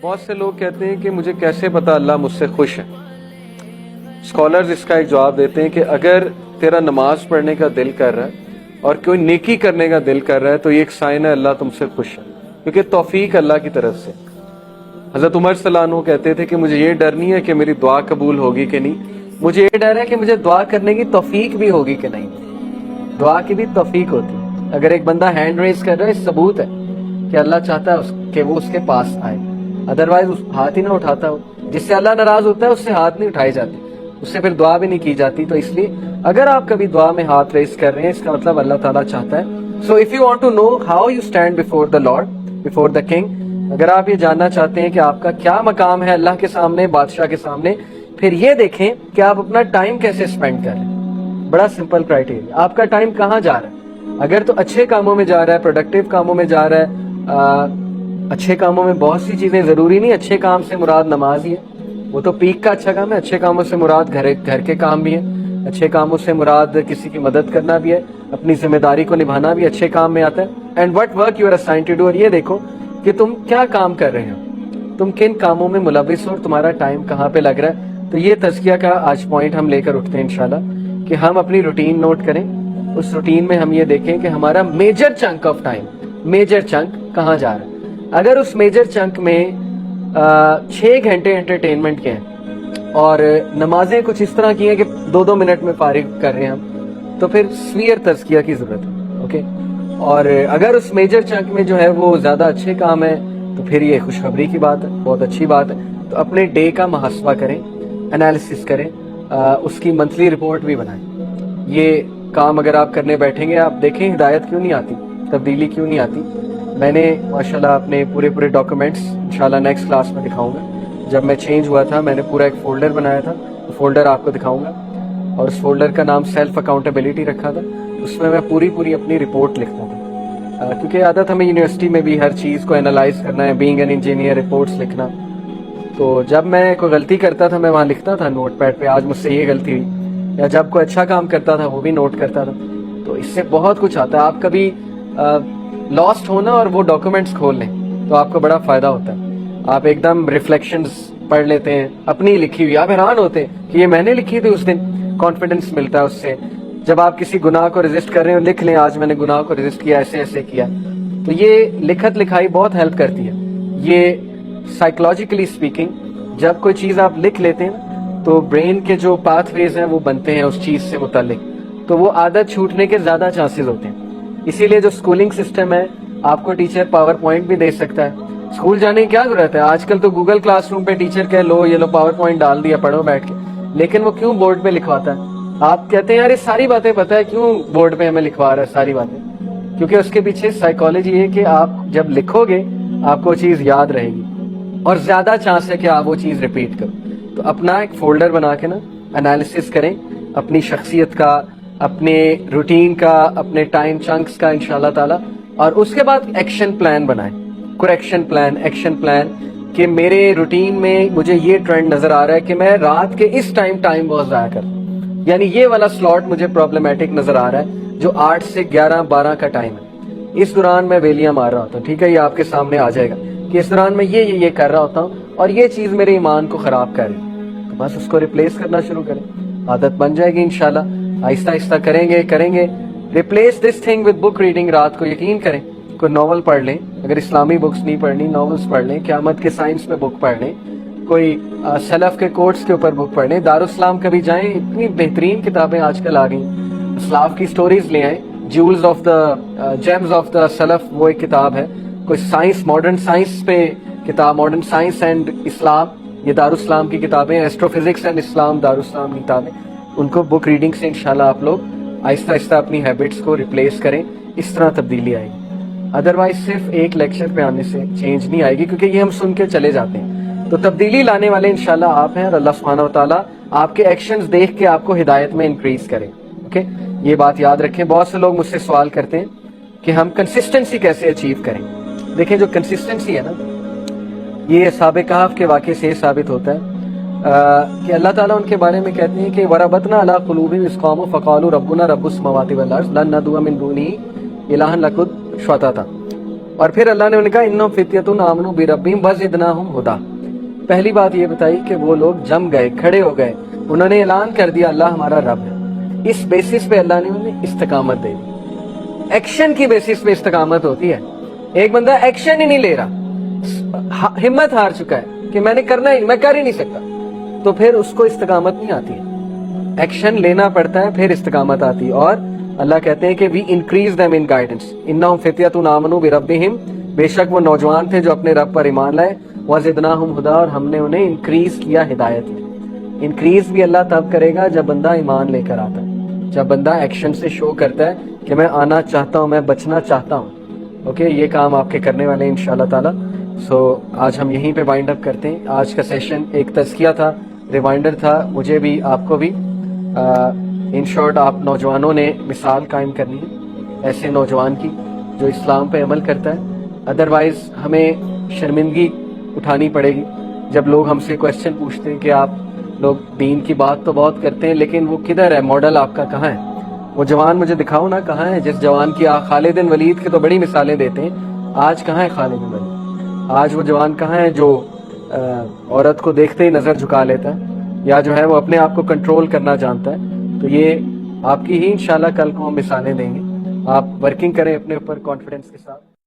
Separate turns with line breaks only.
بہت سے لوگ کہتے ہیں کہ مجھے کیسے پتا اللہ مجھ سے خوش ہے. اسکالرز اس کا ایک جواب دیتے ہیں کہ اگر تیرا نماز پڑھنے کا دل کر رہا ہے اور کوئی نیکی کرنے کا دل کر رہا ہے تو یہ ایک سائن ہے اللہ تم سے خوش ہے، کیونکہ توفیق اللہ کی طرف سے. حضرت عمر صلی اللہ عنہ کہتے تھے کہ مجھے یہ ڈر نہیں ہے کہ میری دعا قبول ہوگی کہ نہیں، مجھے یہ ڈر ہے کہ مجھے دعا کرنے کی توفیق بھی ہوگی کہ نہیں. دعا کی بھی توفیق ہوتی ہے. اگر ایک بندہ ہینڈ ریز کر رہا ہے، ثبوت ہے کہ اللہ چاہتا ہے کہ وہ اس کے پاس آئے، ادروائز ہاتھ ہی نہ اٹھاتا ہو. جس سے اللہ ناراض ہوتا ہے اس سے ہاتھ نہیں اٹھائے جاتے، اس سے پھر دعا بھی نہیں کی جاتی. تو اس لیے اگر آپ کبھی دعا میں ہاتھ ریز کر رہے ہیں، اس کا مطلب اللہ تعالیٰ چاہتا ہے. So if you want to know how you stand before the Lord, before the king, اگر آپ یہ جاننا چاہتے ہیں کہ آپ کا کیا مقام ہے اللہ کے سامنے، بادشاہ کے سامنے، پھر یہ دیکھیں کہ آپ اپنا ٹائم کیسے اسپینڈ کر رہے ہیں. بڑا سمپل کرائٹیریا. آپ کا ٹائم کہاں جا رہا ہے؟ اگر تو اچھے کاموں میں جا رہا ہے، پروڈکٹیو کاموں میں جا رہا ہے. اچھے کاموں میں بہت سی چیزیں، ضروری نہیں اچھے کام سے مراد نماز ہی ہے، وہ تو پیک کا اچھا کام ہے. اچھے کاموں سے مراد گھر کے کام بھی ہیں، اچھے کاموں سے مراد کسی کی مدد کرنا بھی ہے، اپنی ذمہ داری کو نبھانا بھی اچھے کام میں آتا ہے. And what work you are assigned to do. اور یہ دیکھو کہ تم کیا کام کر رہے ہو، تم کن کاموں میں ملوث ہو اور تمہارا ٹائم کہاں پہ لگ رہا ہے. تو یہ تزکیہ کا آج پوائنٹ ہم لے کر اٹھتے ہیں انشاءاللہ، کہ ہم اپنی روٹین نوٹ کریں. اس روٹین میں ہم یہ دیکھیں کہ ہمارا major chunk of time, major chunk کہاں جا رہا ہے. اگر اس میجر چنک میں 6 گھنٹے انٹرٹینمنٹ کے ہیں اور نمازیں کچھ اس طرح کی ہیں کہ 2 منٹ میں فارغ کر رہے ہیں ہم، تو پھر سویر تزکیہ کی ضرورت ہے. اوکے. اور اگر اس میجر چنک میں جو ہے وہ زیادہ اچھے کام ہے تو پھر یہ خوشخبری کی بات ہے، بہت اچھی بات ہے. تو اپنے ڈے کا محاسبہ کریں، انالیسس کریں، اس کی منتھلی رپورٹ بھی بنائیں. یہ کام اگر آپ کرنے بیٹھیں گے، آپ دیکھیں ہدایت کیوں نہیں آتی، تبدیلی کیوں نہیں آتی. میں نے ماشاءاللہ اپنے پورے ڈاکومنٹس انشاءاللہ نیکسٹ کلاس میں دکھاؤں گا. جب میں چینج ہوا تھا میں نے پورا ایک فولڈر بنایا تھا، وہ فولڈر آپ کو دکھاؤں گا، اور اس فولڈر کا نام سیلف اکاؤنٹیبلٹی رکھا تھا. اس میں پوری اپنی رپورٹ لکھتا تھا، کیونکہ عادت ہمیں یونیورسٹی میں بھی ہر چیز کو انالائز کرنا ہے، بینگ این انجینئر، رپورٹس لکھنا. تو جب میں کوئی غلطی کرتا تھا میں وہاں لکھتا تھا نوٹ پیڈ پہ، آج مجھ سے یہ غلطی ہوئی. یا جب کوئی اچھا کام کرتا تھا وہ بھی نوٹ کرتا تھا. تو اس سے بہت کچھ آتا ہے. آپ کبھی لاسٹ ہونا اور وہ ڈاکومنٹس کھول لیں تو آپ کو بڑا فائدہ ہوتا ہے. آپ ایک دم ریفلیکشنز پڑھ لیتے ہیں اپنی لکھی ہوئی، آپ حیران ہوتے ہیں کہ یہ میں نے لکھی تھی اس دن. کانفیڈنس ملتا ہے اس سے. جب آپ کسی گناہ کو ریزسٹ کر رہے ہو، لکھ لیں آج میں نے گناہ کو ریزسٹ کیا، ایسے کیا. تو یہ لکھت لکھائی بہت ہیلپ کرتی ہے. یہ سائیکولوجیکلی اسپیکنگ جب کوئی چیز آپ لکھ لیتے ہیں تو برین کے جو پاتھ ویز ہیں وہ بنتے ہیں اس چیز سے متعلق، تو وہ عادت چھوٹنے کے زیادہ چانسز ہوتے ہیں. اسی لیے جو اسکولنگ سسٹم ہے، آپ کو ٹیچر پاور پوائنٹ بھی دے سکتا ہے. اسکول جانے کی کیا ضرورت ہے؟ آج کل تو گوگل کلاس روم پہ ٹیچر کہ لو یہ لو پاور پوائنٹ ڈال دیا، پڑھو بیٹھ کے. لیکن وہ کیوں بورڈ پہ لکھواتا ہے؟ آپ کہتے ہیں یار یہ ساری باتیں پتہ ہے، کیوں بورڈ پہ ہمیں لکھوا رہا ہے ساری باتیں؟ کیونکہ اس کے پیچھے سائیکالوجی ہے کہ آپ جب لکھو گے آپ کو چیز یاد رہے گی اور زیادہ چانس ہے کہ آپ وہ چیز ریپیٹ کرو. تو اپنا ایک فولڈر بنا کے نا انالیسس کریں اپنی شخصیت کا، اپنے روٹین کا، اپنے ٹائم چنکس کا انشاءاللہ تعالی. اور اس کے بعد ایکشن پلان بنائیں، کریکشن پلان، ایکشن پلان، کہ میرے روٹین میں مجھے یہ ٹرینڈ نظر آ رہا ہے کہ میں رات کے اس ٹائم بہت ضائع کرتا ہوں، یعنی یہ والا سلاٹ مجھے پرابلمٹک نظر آ رہا ہے جو 8 سے 11-12 کا ٹائم ہے. اس دوران میں ویلیاں مار رہا ہوتا ہوں. ٹھیک ہے، یہ آپ کے سامنے آ جائے گا کہ اس دوران میں یہ کر رہا ہوتا ہوں اور یہ چیز میرے ایمان کو خراب کر رہی ہے. تو بس اس کو ریپلیس کرنا شروع کریں، عادت بن جائے گی انشاءاللہ. آہستہ آہستہ کریں گے. Replace this thing with book reading. رات کو یقین کریں کوئی ناول پڑھ لیں، اگر اسلامی بکس نہیں پڑھنی ناولس پڑھ لیں، قیامت کے سائنس پہ بک پڑھ لیں، کوئی سلف کے کوٹس کے اوپر بک پڑھ لیں. دارالاسلام کبھی جائیں، اتنی بہترین کتابیں آج کل آ گئیں. اسلاف کی سٹوریز لے آئیں، jewels of the gems of the self, وہ ایک کتاب ہے. کوئی سائنس، ماڈرن سائنس پہ کتاب، ماڈرن سائنس اینڈ اسلام، یہ دارالاسلام کی کتابیں. ایسٹرو فزکس اینڈ اسلام، دارالاسلام کی کتابیں. ان کو بک ریڈنگ سے انشاءاللہ آپ لوگ آہستہ آہستہ اپنی ہیبٹس کو ریپلیس کریں. اس طرح تبدیلی آئے گی. ادروائز صرف ایک لیکچر پہ آنے سے چینج نہیں آئے گی، کیونکہ یہ ہم سن کے چلے جاتے ہیں. تو تبدیلی لانے والے انشاءاللہ آپ ہیں، اور اللہ سبحانہ و تعالیٰ آپ کے ایکشنز دیکھ کے آپ کو ہدایت میں انکریز کرے. اوکے، یہ بات یاد رکھیں. بہت سے لوگ مجھ سے سوال کرتے ہیں کہ ہم کنسسٹنسی کیسے اچیو کریں. دیکھیں جو کنسسٹنسی ہے نا، یہ اصحاب کہف کے واقعے سے ثابت ہوتا ہے کہ اللہ تعالیٰ ان کے بارے میں کہتے ہیں کہ وَرَبَطْنَا عَلَىٰ قُلُوبِهِمْ إِذْ قَامُوا فَقَالُوا رَبُّنَا رَبُّ السَّمَاوَاتِ وَالْأَرْضِ لَن نَّدْعُوَ مِن دُونِهِ إِلَٰهًا لَقَدْ شَطَطَ.
اور پھر اللہ نے انہیں کہا انہم فتیۃ آمنوا بربہم وزدناہم ھدا. پہلی بات یہ بتائی کہ وہ لوگ جم گئے، کھڑے ہو گئے، انہوں نے اعلان کر دیا اللہ ہمارا رب ہے. اس بیسس پہ اللہ نے انہیں استقامت دے دی. ایکشن کی بیسس پہ استقامت ہوتی ہے. ایک بندہ ایکشن ہی نہیں لے رہا، ہمت ہار چکا ہے کہ میں نے کرنا ہی، میں کر ہی نہیں سکتا، تو پھر اس کو استقامت نہیں آتی ہے. ایکشن لینا پڑتا ہے پھر استقامت آتی ہے. اور اللہ کہتے ہیں کہ we increase them in guidance انہم فتیۃ آمنوا بربہم، بے شک وہ نوجوان تھے جو اپنے رب پر ایمان لائے، وزدناہم ھدا، اور ہم نے انہیں انکریز کیا ہدایت میں. انکریز بھی اللہ تب کرے گا جب بندہ ایمان لے کر آتا ہے، جب بندہ ایکشن سے شو کرتا ہے کہ میں آنا چاہتا ہوں، میں بچنا چاہتا ہوں. اوکے، یہ کام آپ کے کرنے والے ہیں انشاءاللہ تعالی. سو آج ہم یہیں پہ وائنڈ اپ کرتے ہیں. آج کا سیشن ایک تزکیہ تھا، ریمائنڈر تھا مجھے بھی، آپ کو بھی. ان شارٹ آپ نوجوانوں نے مثال قائم کرنی ہے ایسے نوجوان کی جو اسلام پہ عمل کرتا ہے. ادروائز ہمیں شرمندگی اٹھانی پڑے گی جب لوگ ہم سے کویسچن پوچھتے ہیں کہ آپ لوگ دین کی بات تو بہت کرتے ہیں لیکن وہ کدھر ہے، ماڈل آپ کا کہاں ہے؟ وہ جوان مجھے دکھاؤ نا کہاں ہے، جس جوان کی خالد بن ولید کی تو بڑی مثالیں دیتے ہیں. آج کہاں ہے خالد بن ولید؟ آج وہ جوان کہاں ہے جو عورت کو دیکھتے ہی نظر جھکا لیتا ہے، یا جو ہے وہ اپنے آپ کو کنٹرول کرنا جانتا ہے؟ تو یہ آپ کی ہی انشاءاللہ کل کو ہم مثالیں دیں گے. آپ ورکنگ کریں اپنے اوپر کانفیڈنس کے ساتھ.